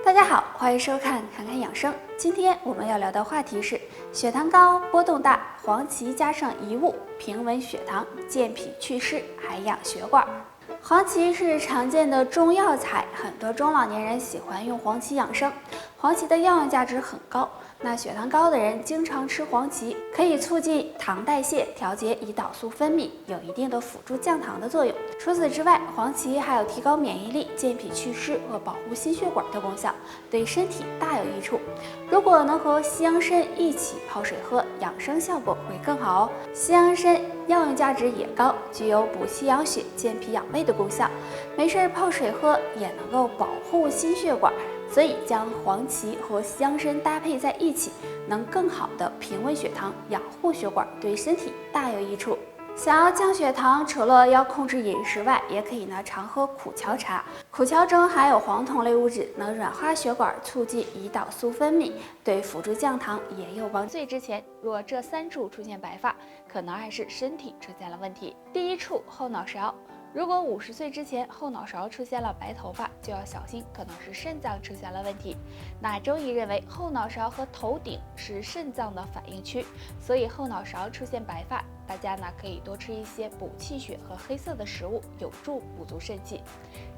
大家好，欢迎收看侃侃养生。今天我们要聊的话题是血糖高、波动大，黄芪加上一物，平稳血糖、健脾祛湿，还养血管。黄芪是常见的中药材，很多中老年人喜欢用黄芪养生。黄芪的药用价值很高，那血糖高的人经常吃黄芪，可以促进糖代谢，调节胰岛素分泌，有一定的辅助降糖的作用。除此之外，黄芪还有提高免疫力、健脾祛湿和保护心血管的功效，对身体大有益处。如果能和西洋参一起泡水喝，养生效果会更好哦。西洋参药用价值也高，具有补气养血、健脾养胃的功效，没事泡水喝也能够保护心血管。所以将黄芪和西洋参搭配在一起，能更好的平稳血糖、养护血管，对身体大有益处。想要降血糖，除了要控制饮食外，也可以常喝苦荞茶。苦荞中含有黄酮类物质，能软化血管，促进胰岛素分泌，对辅助降糖也有帮助。岁之前，若这3处出现白发，可能还是身体出现了问题。第一处后脑勺。如果50岁之前后脑勺出现了白头发，就要小心，可能是肾脏出现了问题。那中医认为后脑勺和头顶是肾脏的反应区，所以后脑勺出现白发，大家可以多吃一些补气血和黑色的食物，有助补足肾气。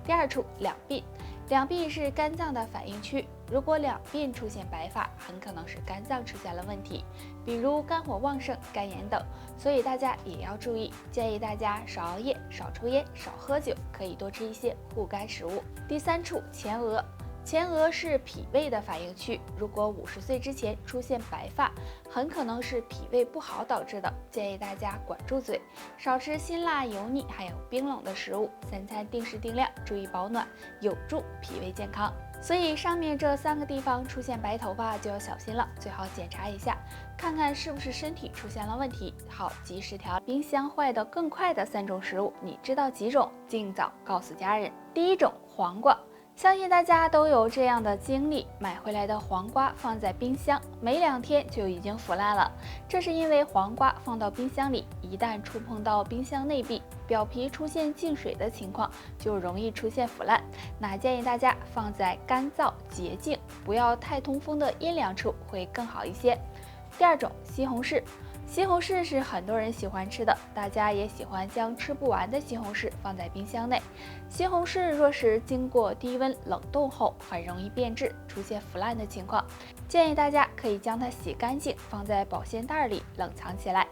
第二处两鬓，两鬓是肝脏的反应区，如果两鬓出现白发，很可能是肝脏出现了问题，比如肝火旺盛、肝炎等，所以大家也要注意。建议大家少熬夜、少抽烟、少喝酒，可以多吃一些护肝食物。第三处前额。前额是脾胃的反应区，如果50岁之前出现白发，很可能是脾胃不好导致的。建议大家管住嘴，少吃辛辣、油腻还有冰冷的食物，3餐定时定量，注意保暖，有助脾胃健康。所以上面这3个地方出现白头发就要小心了，最好检查一下，看看是不是身体出现了问题，好及时调。冰箱坏得更快的3种食物，你知道几种？尽早告诉家人。第一种，黄瓜。相信大家都有这样的经历，买回来的黄瓜放在冰箱，没2天就已经腐烂了。这是因为黄瓜放到冰箱里，一旦触碰到冰箱内壁，表皮出现进水的情况，就容易出现腐烂。那建议大家放在干燥、洁净、不要太通风的阴凉处，会更好一些。第二种，西红柿。西红柿是很多人喜欢吃的，大家也喜欢将吃不完的西红柿放在冰箱内。西红柿若是经过低温冷冻后，很容易变质，出现腐烂的情况。建议大家可以将它洗干净，放在保鲜袋里冷藏起来。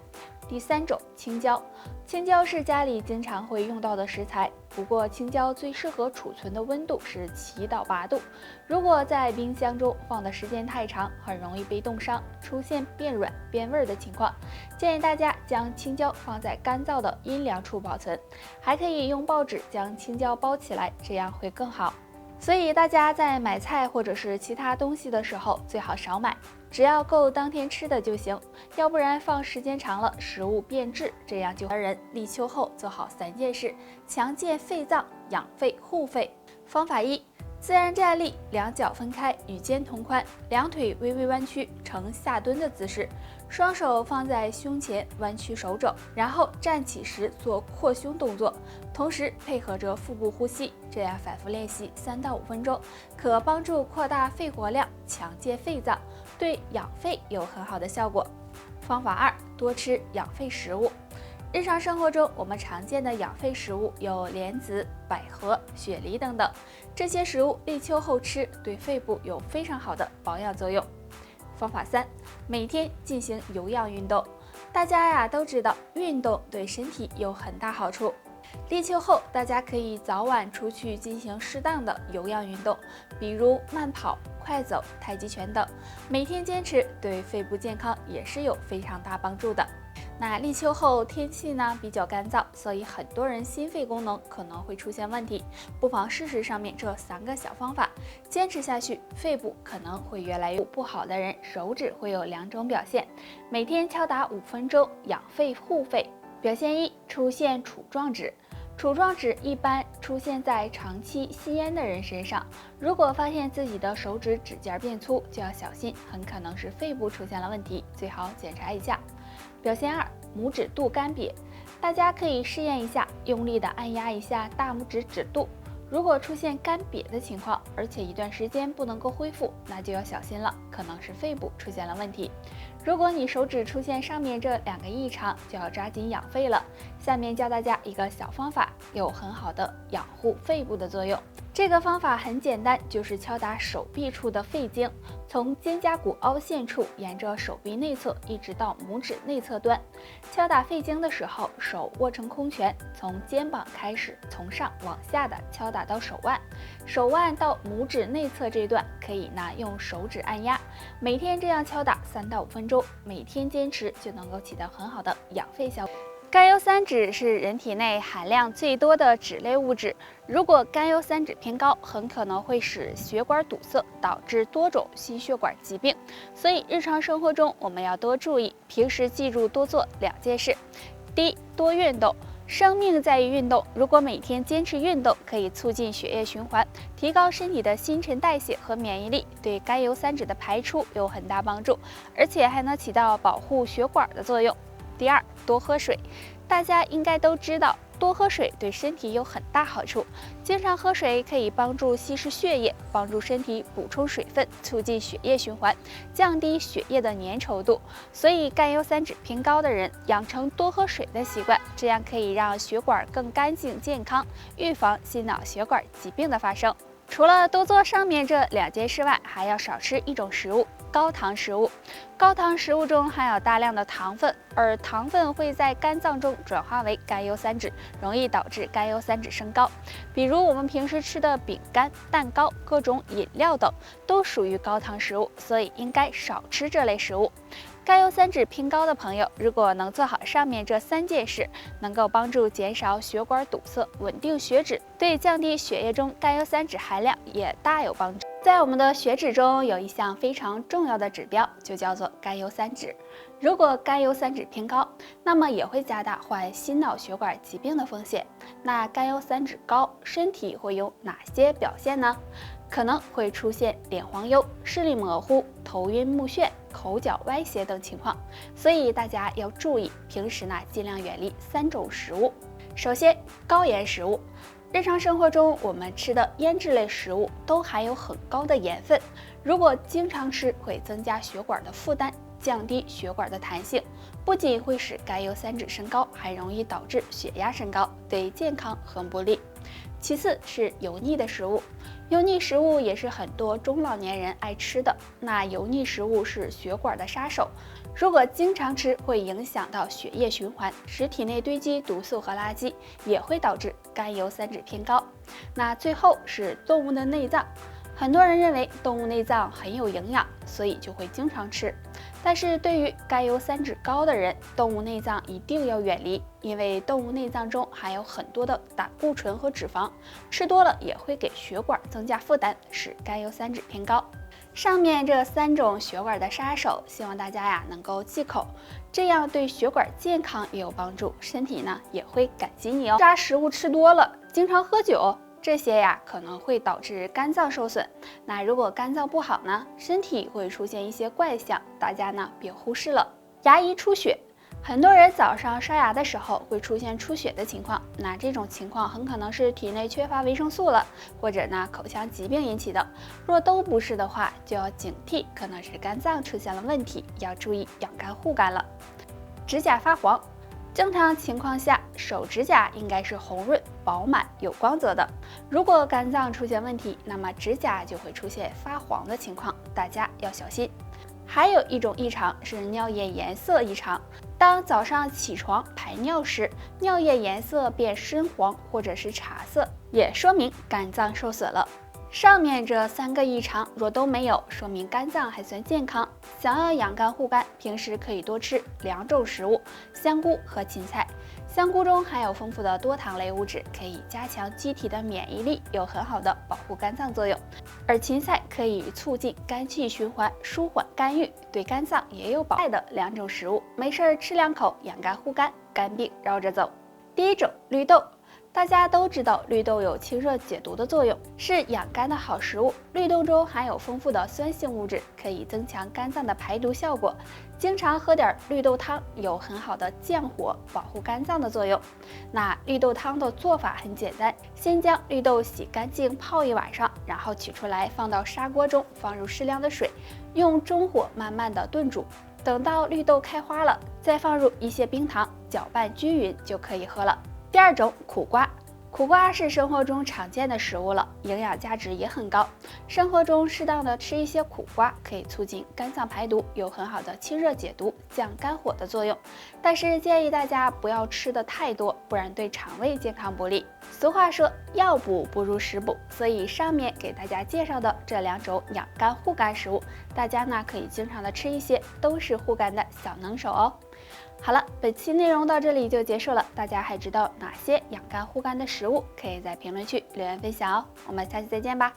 第三种，青椒。青椒是家里经常会用到的食材，不过青椒最适合储存的温度是7到8度。如果在冰箱中放的时间太长，很容易被冻伤，出现变软变味的情况。建议大家将青椒放在干燥的阴凉处保存，还可以用报纸将青椒包起来，这样会更好。所以大家在买菜或者是其他东西的时候，最好少买，只要够当天吃的就行，要不然放时间长了，食物变质，这样就人立秋后做好3件事：强健肺脏、养肺护肺。方法1：自然站立，两脚分开，与肩同宽，两腿微微弯曲，呈下蹲的姿势，双手放在胸前，弯曲手肘，然后站起时做扩胸动作，同时配合着腹部呼吸，这样反复练习3到5分钟，可帮助扩大肺活量，强健肺脏，对养肺有很好的效果。方法2：多吃养肺食物。日常生活中，我们常见的养肺食物有莲子、百合、雪梨等等，这些食物立秋后吃，对肺部有非常好的保养作用。方法3：每天进行有氧运动。大家都知道，运动对身体有很大好处。立秋后，大家可以早晚出去进行适当的有氧运动，比如慢跑、快走、太极拳等，每天坚持，对肺部健康也是有非常大帮助的。那立秋后天气比较干燥，所以很多人心肺功能可能会出现问题，不妨试试上面这3个小方法，坚持下去，肺部可能会越来越不好的人，手指会有2种表现：每天敲打5分钟，养肺护肺。表现1：出现杵状指。杵状指一般出现在长期吸烟的人身上，如果发现自己的手指指尖变粗，就要小心，很可能是肺部出现了问题，最好检查一下。表现2：拇指肚干瘪。大家可以试验一下，用力的按压一下大拇指指肚，如果出现干瘪的情况，而且一段时间不能够恢复，那就要小心了，可能是肺部出现了问题。如果你手指出现上面这2个异常，就要抓紧养肺了。下面教大家一个小方法，有很好的养护肺部的作用。这个方法很简单，就是敲打手臂处的肺经，从肩胛骨凹陷处沿着手臂内侧一直到拇指内侧端。敲打肺经的时候，手握成空拳，从肩膀开始，从上往下的敲打到手腕，手腕到拇指内侧这段可以用手指按压。每天这样敲打3到5分钟，每天坚持就能够起到很好的养肺效果。甘油三酯是人体内含量最多的脂类物质，如果甘油三酯偏高，很可能会使血管堵塞，导致多种心血管疾病。所以日常生活中我们要多注意，平时记住多做2件事。第一，多运动。生命在于运动，如果每天坚持运动，可以促进血液循环，提高身体的新陈代谢和免疫力，对甘油三酯的排出有很大帮助，而且还能起到保护血管的作用。第二，多喝水。大家应该都知道，多喝水对身体有很大好处。经常喝水可以帮助稀释血液，帮助身体补充水分，促进血液循环，降低血液的粘稠度。所以甘油三酯偏高的人养成多喝水的习惯，这样可以让血管更干净健康，预防心脑血管疾病的发生。除了多做上面这2件事外，还要少吃一种食物，高糖食物。高糖食物中含有大量的糖分，而糖分会在肝脏中转化为甘油三酯，容易导致甘油三酯升高。比如我们平时吃的饼干、蛋糕、各种饮料等，都属于高糖食物，所以应该少吃这类食物。甘油三酯偏高的朋友，如果能做好上面这3件事，能够帮助减少血管堵塞，稳定血脂，对降低血液中甘油三酯含量也大有帮助。在我们的血脂中有一项非常重要的指标，就叫做甘油三酯。如果甘油三酯偏高，那么也会加大患心脑血管疾病的风险。那甘油三酯高，身体会有哪些表现呢？可能会出现脸黄疣、视力模糊、头晕目眩、口角歪斜等情况，所以大家要注意，平时尽量远离3种食物。首先，高盐食物。日常生活中我们吃的腌制类食物都含有很高的盐分，如果经常吃，会增加血管的负担，降低血管的弹性，不仅会使甘油三酯升高，还容易导致血压升高，对健康很不利。其次是油腻的食物，油腻食物也是很多中老年人爱吃的。那油腻食物是血管的杀手，如果经常吃，会影响到血液循环，使体内堆积毒素和垃圾，也会导致甘油三酯偏高。那最后是动物的内脏，很多人认为动物内脏很有营养，所以就会经常吃。但是对于甘油三酯高的人，动物内脏一定要远离，因为动物内脏中含有很多的胆固醇和脂肪，吃多了也会给血管增加负担，使甘油三酯偏高。上面这3种血管的杀手，希望大家能够忌口，这样对血管健康也有帮助，身体也会感激你哦。炸食物吃多了，经常喝酒，这些可能会导致肝脏受损。那如果肝脏不好呢，身体会出现一些怪象，大家别忽视了。牙龈出血，很多人早上刷牙的时候会出现出血的情况，那这种情况很可能是体内缺乏维生素了，或者口腔疾病引起的。若都不是的话，就要警惕，可能是肝脏出现了问题，要注意养肝护肝了。指甲发黄，正常情况下，手指甲应该是红润、饱满、有光泽的。如果肝脏出现问题，那么指甲就会出现发黄的情况，大家要小心。还有一种异常是尿液颜色异常，当早上起床排尿时，尿液颜色变深黄或者是茶色，也说明肝脏受损了。上面这3个异常若都没有，说明肝脏还算健康。想要养肝护肝，平时可以多吃2种食物，香菇和芹菜。香菇中含有丰富的多糖类物质，可以加强机体的免疫力，有很好的保护肝脏作用。而芹菜可以促进肝气循环，舒缓肝郁，对肝脏也有保护的2种食物，没事吃2口，养肝护肝，肝病绕着走。第一种，绿豆。大家都知道绿豆有清热解毒的作用，是养肝的好食物。绿豆中含有丰富的酸性物质，可以增强肝脏的排毒效果，经常喝点绿豆汤有很好的降火、保护肝脏的作用。那绿豆汤的做法很简单，先将绿豆洗干净泡一晚上，然后取出来放到砂锅中，放入适量的水，用中火慢慢的炖煮。等到绿豆开花了，再放入一些冰糖，搅拌均匀就可以喝了。第二种，苦瓜。苦瓜是生活中常见的食物了，营养价值也很高。生活中适当的吃一些苦瓜，可以促进肝脏排毒，有很好的清热解毒、降肝火的作用。但是建议大家不要吃的太多，不然对肠胃健康不利。俗话说药补不如食补，所以上面给大家介绍的这2种养肝护肝食物，大家呢可以经常的吃一些，都是护肝的小能手哦。好了，本期内容到这里就结束了。大家还知道哪些养肝护肝的食物？可以在评论区留言分享哦。我们下期再见吧。